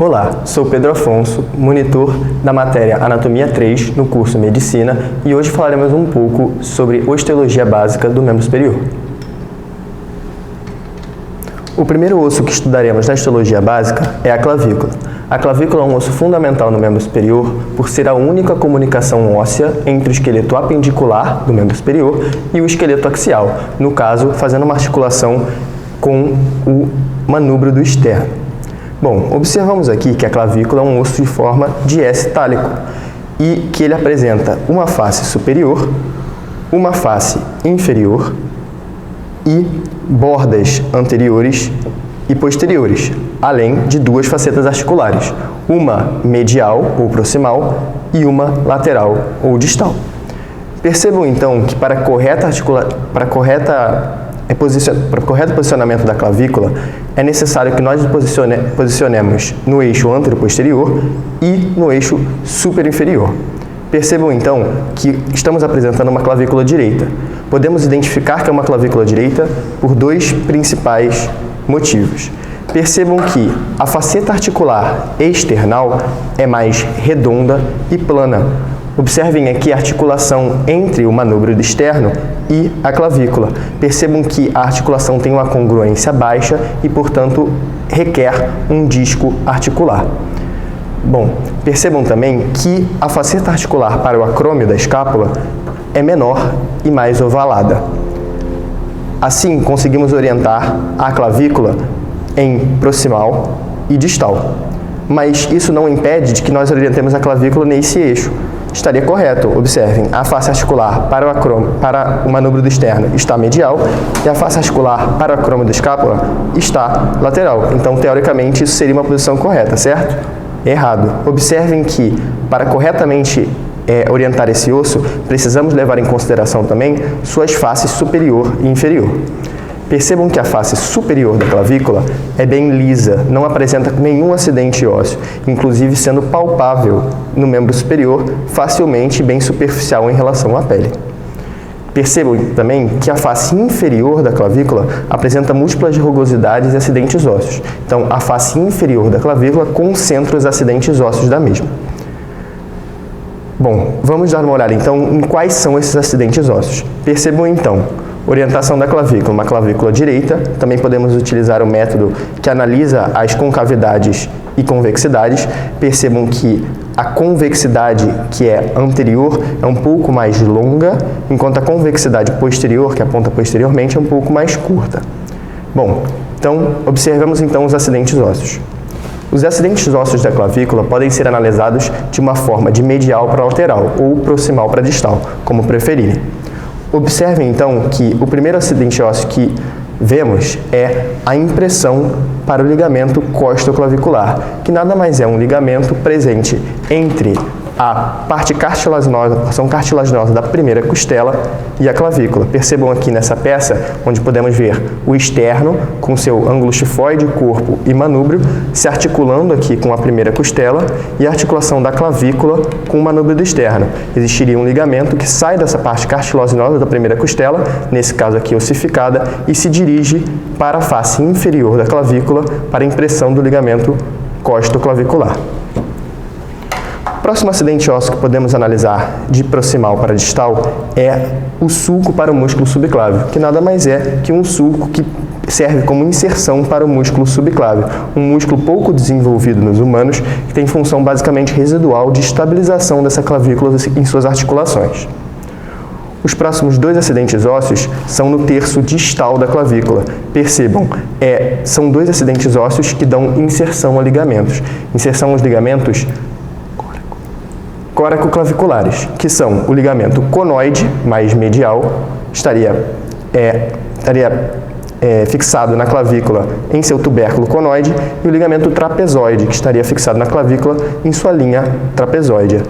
Olá, sou Pedro Afonso, monitor da matéria Anatomia 3 no curso Medicina e hoje falaremos um pouco sobre osteologia básica do membro superior. O primeiro osso que estudaremos na osteologia básica é a clavícula. A clavícula é um osso fundamental no membro superior por ser a única comunicação óssea entre o esqueleto apendicular do membro superior e o esqueleto axial, no caso, fazendo uma articulação com o manúbrio do externo. Bom, observamos aqui que a clavícula é um osso de forma de S tálico e que ele apresenta uma face superior, uma face inferior e bordas anteriores e posteriores, além de duas facetas articulares, uma medial ou proximal e uma lateral ou distal. Percebam então que para correto posicionamento da clavícula é necessário que nós posicionemos no eixo antero-posterior e no eixo superior-inferior. Percebam então que estamos apresentando uma clavícula direita. Podemos identificar que é uma clavícula direita por dois principais motivos. Percebam que a faceta articular external é mais redonda e plana. Observem aqui a articulação entre o manúbrio externo e a clavícula. Percebam que a articulação tem uma congruência baixa e, portanto, requer um disco articular. Bom, percebam também que a faceta articular para o acrômio da escápula é menor e mais ovalada. Assim, conseguimos orientar a clavícula em proximal e distal. Mas isso não impede de que nós orientemos a clavícula nesse eixo. Estaria correto. Observem, a face articular para o manúbrio do externo está medial e a face articular para o acrômio da escápula está lateral. Então, teoricamente, isso seria uma posição correta, certo? Errado. Observem que, para corretamente orientar esse osso, precisamos levar em consideração também suas faces superior e inferior. Percebam que a face superior da clavícula é bem lisa, não apresenta nenhum acidente ósseo, inclusive sendo palpável no membro superior, facilmente bem superficial em relação à pele. Percebam também que a face inferior da clavícula apresenta múltiplas rugosidades e acidentes ósseos. Então, a face inferior da clavícula concentra os acidentes ósseos da mesma. Bom, vamos dar uma olhada então em quais são esses acidentes ósseos. Percebam então, orientação da clavícula, uma clavícula direita. Também podemos utilizar o método que analisa as concavidades e convexidades. Percebam que a convexidade, que é anterior, é um pouco mais longa, enquanto a convexidade posterior, que aponta posteriormente, é um pouco mais curta. Bom, então, observamos então os acidentes ósseos. Os acidentes ósseos da clavícula podem ser analisados de uma forma de medial para lateral ou proximal para distal, como preferirem. Observem então que o primeiro acidente ósseo que vemos é a impressão para o ligamento costoclavicular, que nada mais é um ligamento presente entre a parte cartilaginosa, a porção cartilaginosa da primeira costela e a clavícula. Percebam aqui nessa peça, onde podemos ver o externo com seu ângulo chifoide, corpo e manúbrio, se articulando aqui com a primeira costela e a articulação da clavícula com o manúbrio do externo. Existiria um ligamento que sai dessa parte cartilaginosa da primeira costela, nesse caso aqui ossificada, e se dirige para a face inferior da clavícula para a impressão do ligamento costoclavicular. O próximo acidente ósseo que podemos analisar de proximal para distal é o sulco para o músculo subclávio, que nada mais é que um sulco que serve como inserção para o músculo subclávio, um músculo pouco desenvolvido nos humanos, que tem função basicamente residual de estabilização dessa clavícula em suas articulações. Os próximos dois acidentes ósseos são no terço distal da clavícula. Percebam, são dois acidentes ósseos que dão inserção a ligamentos. Inserção aos ligamentos coracoclaviculares, que são o ligamento conoide, mais medial, estaria fixado na clavícula em seu tubérculo conoide, e o ligamento trapezoide, que estaria fixado na clavícula em sua linha trapezoidea.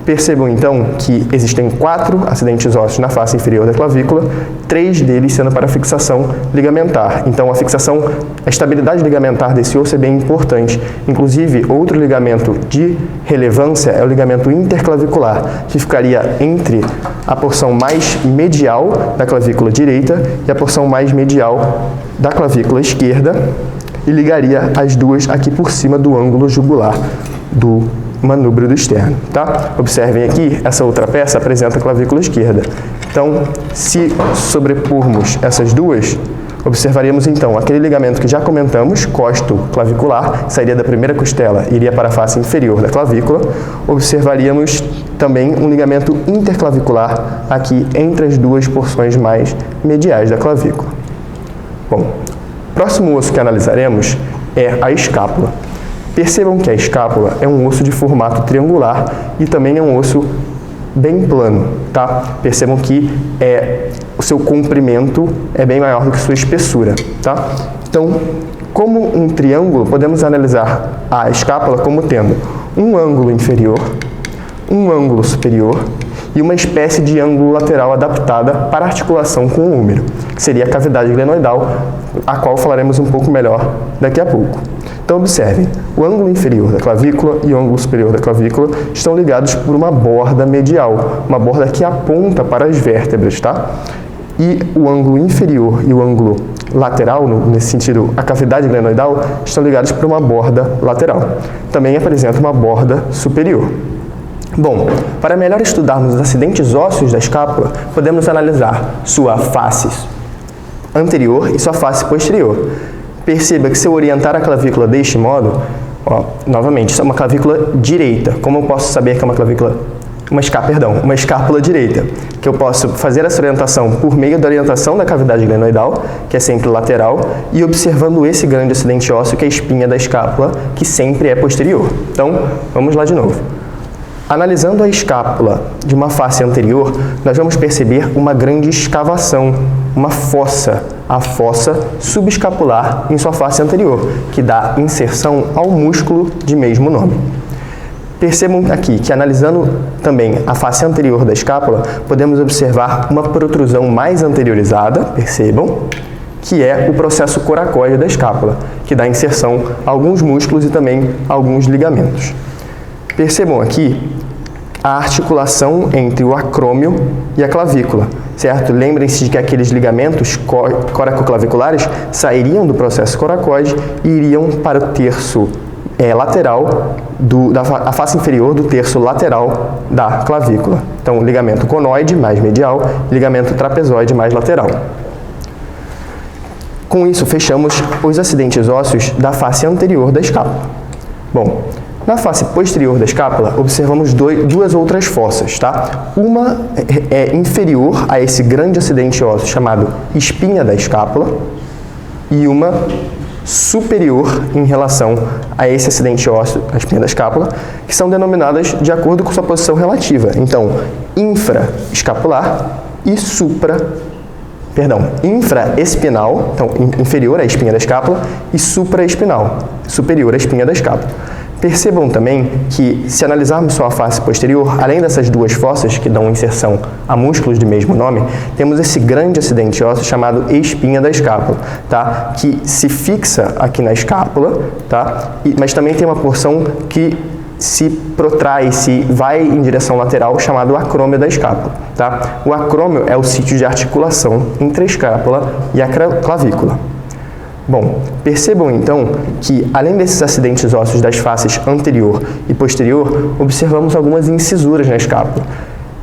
Percebam então que existem 4 acidentes ósseos na face inferior da clavícula, 3 deles sendo para fixação ligamentar. Então a estabilidade ligamentar desse osso é bem importante. Inclusive, outro ligamento de relevância é o ligamento interclavicular, que ficaria entre a porção mais medial da clavícula direita e a porção mais medial da clavícula esquerda, e ligaria as duas aqui por cima do ângulo jugular do manúbrio do externo, tá? Observem aqui, essa outra peça apresenta a clavícula esquerda. Então, se sobrepormos essas duas, observaríamos então aquele ligamento que já comentamos, costo-clavicular, sairia da primeira costela e iria para a face inferior da clavícula. Observaríamos também um ligamento interclavicular aqui entre as duas porções mais mediais da clavícula. Bom, o próximo osso que analisaremos é a escápula. Percebam que a escápula é um osso de formato triangular e também é um osso bem plano, tá? Percebam que o seu comprimento é bem maior do que sua espessura, tá? Então, como um triângulo, podemos analisar a escápula como tendo um ângulo inferior, um ângulo superior e uma espécie de ângulo lateral adaptada para articulação com o úmero, que seria a cavidade glenoidal, a qual falaremos um pouco melhor daqui a pouco. Então, observem, o ângulo inferior da clavícula e o ângulo superior da clavícula estão ligados por uma borda medial, uma borda que aponta para as vértebras, tá? E o ângulo inferior e o ângulo lateral, nesse sentido, a cavidade glenoidal, estão ligados por uma borda lateral. Também apresenta uma borda superior. Bom, para melhor estudarmos os acidentes ósseos da escápula, podemos analisar sua face anterior e sua face posterior. Perceba que se eu orientar a clavícula deste modo, novamente, isso é uma clavícula direita. Como eu posso saber que é uma escápula direita? Que eu posso fazer essa orientação por meio da orientação da cavidade glenoidal, que é sempre lateral, e observando esse grande acidente ósseo, que é a espinha da escápula, que sempre é posterior. Então, vamos lá de novo. Analisando a escápula de uma face anterior, nós vamos perceber uma grande escavação, uma fossa, a fossa subescapular em sua face anterior, que dá inserção ao músculo de mesmo nome. Percebam aqui que, analisando também a face anterior da escápula, podemos observar uma protrusão mais anteriorizada, percebam, que é o processo coracoide da escápula, que dá inserção a alguns músculos e também a alguns ligamentos. Percebam aqui a articulação entre o acrômio e a clavícula, certo? Lembrem-se de que aqueles ligamentos coracoclaviculares sairiam do processo coracoide e iriam para o terço lateral, a face inferior do terço lateral da clavícula. Então, ligamento conoide mais medial, ligamento trapezoide mais lateral. Com isso, fechamos os acidentes ósseos da face anterior da escápula. Bom, na face posterior da escápula, observamos duas outras fossas, tá? Uma é inferior a esse grande acidente ósseo chamado espinha da escápula e uma superior em relação a esse acidente ósseo, a espinha da escápula, que são denominadas de acordo com sua posição relativa. Então, infraescapular e infraespinal, então inferior à espinha da escápula, e supraespinal, superior à espinha da escápula. Percebam também que, se analisarmos sua face posterior, além dessas duas fossas que dão inserção a músculos de mesmo nome, temos esse grande acidente ósseo chamado espinha da escápula, tá? Que se fixa aqui na escápula, tá? Mas também tem uma porção que se protrai, se vai em direção lateral, chamado acrômio da escápula, tá? O acrômio é o sítio de articulação entre a escápula e a clavícula. Bom, percebam então que, além desses acidentes ósseos das faces anterior e posterior, observamos algumas incisuras na escápula.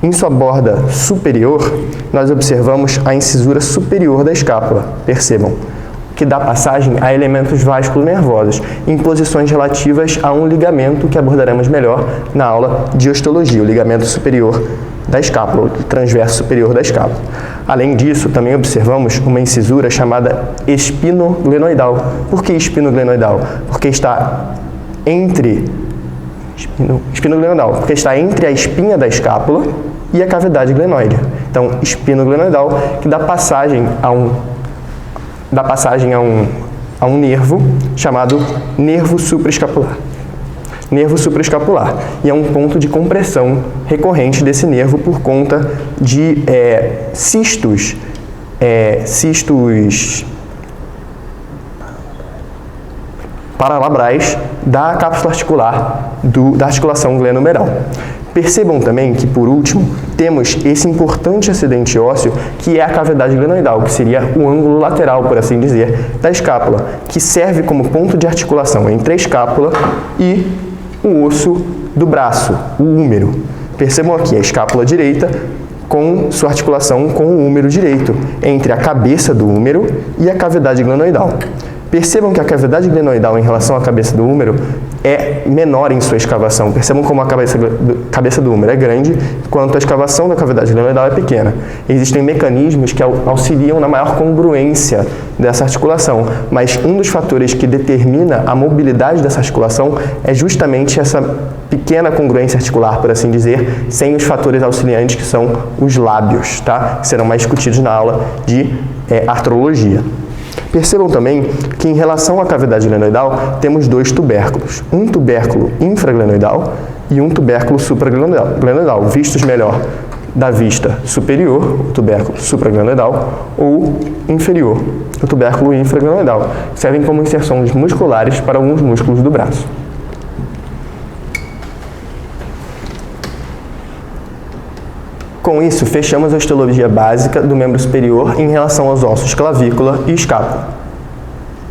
Em sua borda superior, nós observamos a incisura superior da escápula, percebam, que dá passagem a elementos vasculonervosos, em posições relativas a um ligamento que abordaremos melhor na aula de osteologia, o ligamento superior da escápula, o transverso superior da escápula. Além disso, também observamos uma incisura chamada espinoglenoidal. Por que espinoglenoidal? Porque está entre porque está entre a espinha da escápula e a cavidade glenoide. Então, espinoglenoidal, que dá passagem a um nervo chamado nervo supraescapular. Nervo supraescapular, e é um ponto de compressão recorrente desse nervo por conta de cistos paralabrais da cápsula articular da articulação glenohumeral. Percebam também que, por último, temos esse importante acidente ósseo que é a cavidade glenoidal, que seria o ângulo lateral, por assim dizer, da escápula, que serve como ponto de articulação entre a escápula e o osso do braço, o húmero. Percebam aqui a escápula direita com sua articulação com o húmero direito, entre a cabeça do húmero e a cavidade glenoidal. Percebam que a cavidade glenoidal em relação à cabeça do húmero é menor em sua escavação. Percebam como a cabeça do húmero é grande, enquanto a escavação da cavidade glenoidal é pequena. Existem mecanismos que auxiliam na maior congruência dessa articulação, mas um dos fatores que determina a mobilidade dessa articulação é justamente essa pequena congruência articular, por assim dizer, sem os fatores auxiliantes que são os lábios, tá? Que serão mais discutidos na aula de artrologia. Percebam também que, em relação à cavidade glenoidal, temos dois tubérculos. Um tubérculo infraglenoidal e um tubérculo supraglenoidal, vistos melhor da vista superior, o tubérculo supraglenoidal, ou inferior, o tubérculo infraglenoidal. Servem como inserções musculares para alguns músculos do braço. Com isso, fechamos a histologia básica do membro superior em relação aos ossos clavícula e escápula.